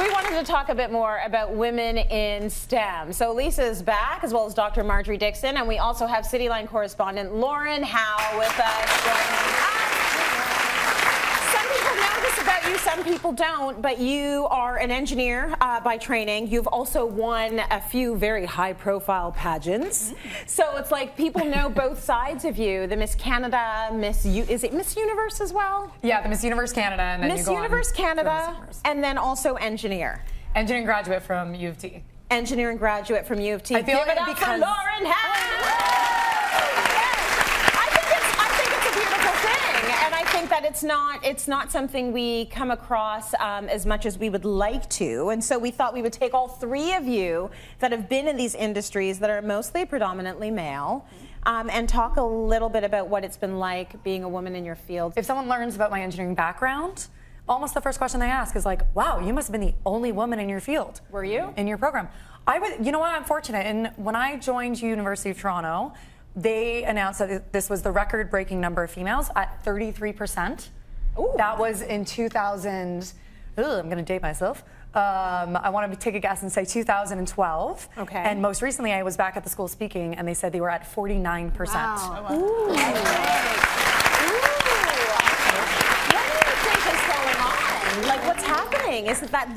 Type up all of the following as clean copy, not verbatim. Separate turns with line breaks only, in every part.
We wanted to talk a bit more about women in STEM. So Lisa's back, as well as Dr. Marjorie Dixon, and we also have Cityline correspondent Lauren Howe with us. Some people know this about you, some people don't, but you are an engineer by training. You've also won a few very high-profile pageants. So it's like people know both sides of you. The Miss Canada, is it Miss Universe as well?
Yeah, the Miss Universe Canada, and then
Miss Universe Canada, and then also engineer.
Engineering graduate from U of T.
Engineering graduate from U of T.
I feel
Give it up for Lauren Howe! That it's not something we come across as much as we would like to, and so we thought we would take all three of you that have been in these industries that are mostly predominantly male and talk a little bit about what it's been like being a woman in your field.
If someone learns about my engineering background, almost the first question they ask is like, wow, you must have been the only woman in your field.
Were you?
In your program. You know what, I'm fortunate. And when I joined University of Toronto, they announced that this was the record-breaking number of females at 33%. Ooh. That was in 2000, I'm going to date myself. I want to take a guess and say 2012. Okay. And most recently, I was back at the school speaking, and they said they were at 49%.
Wow. Ooh. Ooh. What do you think is going on? Like, what's happening? Is it that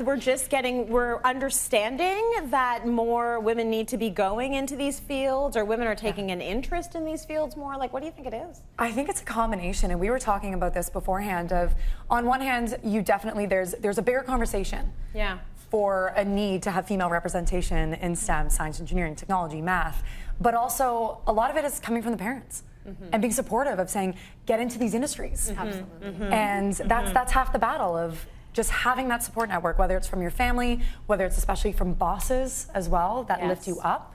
we're understanding that more women need to be going into these fields, or women are taking an interest in these fields more? Like, what do you think it is?
I think it's a combination, and we were talking about this beforehand of, on one hand, you definitely, there's a bigger conversation.
Yeah.
For a need to have female representation in STEM, science, engineering, technology, math, but also a lot of it is coming from the parents. And being supportive of saying, get into these industries. Absolutely. And that's half the battle of just having that support network, whether it's from your family, whether it's especially from bosses as well, that lift you up.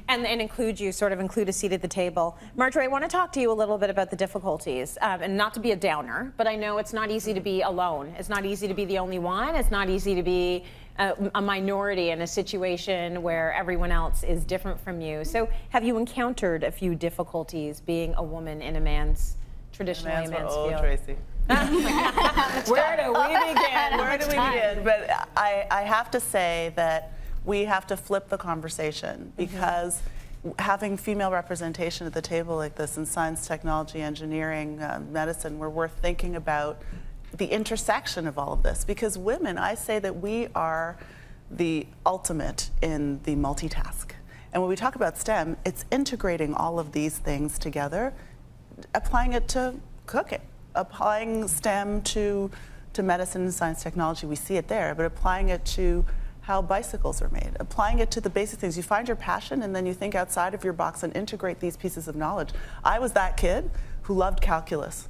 And include a seat at the table. Marjorie, I want to talk to you a little bit about the difficulties, and not to be a downer, but I know it's not easy to be alone. It's not easy to be the only one. It's not easy to be a minority in a situation where everyone else is different from you. So have you encountered a few difficulties being a woman in a man's, traditionally a man's field?
Tracy.
Where do we begin?
Where do we begin? But I have to say that we have to flip the conversation, because having female representation at the table like this in science, technology, engineering, medicine, we're worth thinking about the intersection of all of this. Because women, I say that we are the ultimate in the multitask. And when we talk about STEM, it's integrating all of these things together, applying it to cooking, applying STEM to medicine, science, technology, we see it there, but applying it to how bicycles are made, applying it to the basic things. You find your passion and then you think outside of your box and integrate these pieces of knowledge. I was that kid who loved calculus.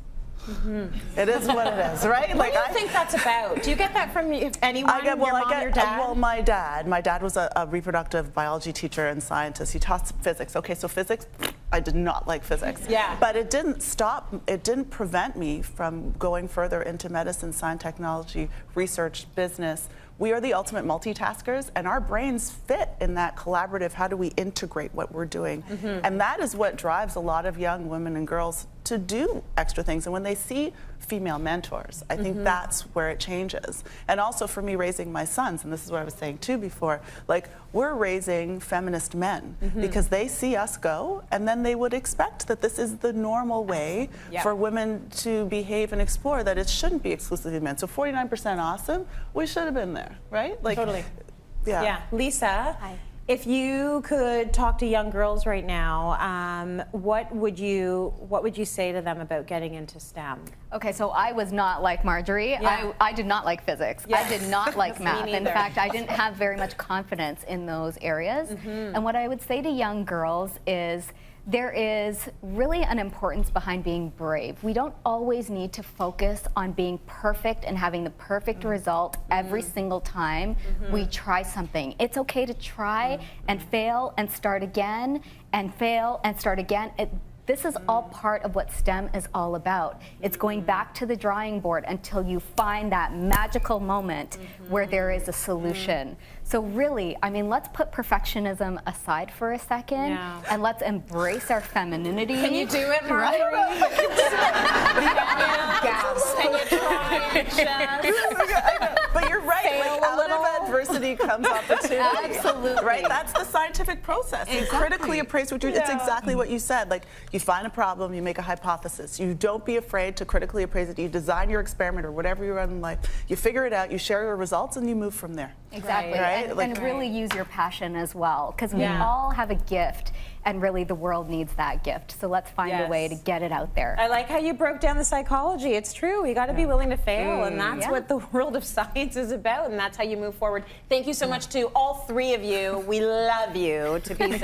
It is what it is, right?
What do you think that's about? Do you get that from anyone? Your mom, your dad?
Well, my dad was a reproductive biology teacher and scientist. He taught physics. Okay, so physics, I did not like physics.
Yeah.
But it didn't prevent me from going further into medicine, science, technology, research, business. We are the ultimate multitaskers, and our brains fit in that collaborative, how do we integrate what we're doing? And that is what drives a lot of young women and girls to do extra things. And when they see female mentors, I think that's where it changes. And also for me, raising my sons, and this is what I was saying too before, like, we're raising feminist men because they see us go, and then they would expect that this is the normal way for women to behave and explore, that it shouldn't be exclusively men. So 49% awesome, we should have been there, right? Like,
totally.
Yeah.
Lisa. Hi. If you could talk to young girls right now, what would you say to them about getting into STEM?
Okay, so I was not like Marjorie.
Yeah.
I did not like physics.
Yes.
I did not like math. In
neither.
fact, I didn't have very much confidence in those areas. And what I would say to young girls is, there is really an importance behind being brave. We don't always need to focus on being perfect and having the perfect result every single time we try something. It's okay to try and fail and start again and fail and start again. This is all part of what STEM is all about. It's going back to the drawing board until you find that magical moment where there is a solution. So really, I mean, let's put perfectionism aside for a second and let's embrace our femininity.
Can you do it, Marjorie?
But you're right.
Fail a little.
adversity comes opportunity.
Absolutely.
Right? That's the scientific process. You critically appraise what you're doing. It's exactly what you said. Like, you find a problem, you make a hypothesis. You don't be afraid to critically appraise it. You design your experiment or whatever you run in life. You figure it out, you share your results, and you move from there.
Exactly.
Right?
And really use your passion as well, because we all have a gift, and really the world needs that gift. So let's find a way to get it out there.
I like how you broke down the psychology. It's true. You got to be willing to fail, and that's what the world of science is about, and that's how you move forward. Thank you so much to all three of you. We love you to pieces.